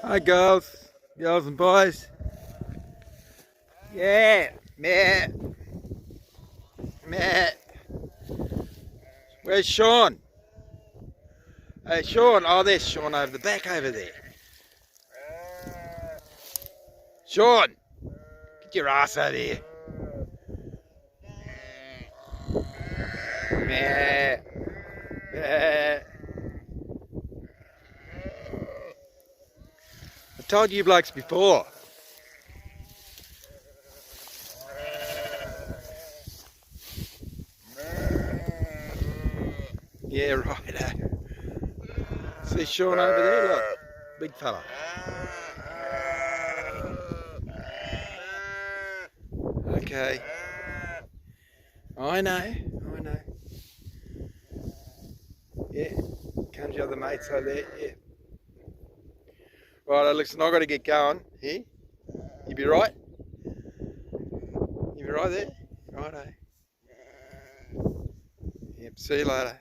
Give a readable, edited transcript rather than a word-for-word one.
Hi girls and boys. Yeah, meh, meh. Where's Sean? Hey Sean, oh there's Sean over the back over there. Sean, get your ass out of here. Meh, meh. I told you blokes before. Yeah, right. See Sean over there, look. Big fella. Okay. I know. Yeah. Comes your other mates over there, yeah. Right, listen, I've got to get going. Here? You be right? You be right there? Righto. Yep, see you later.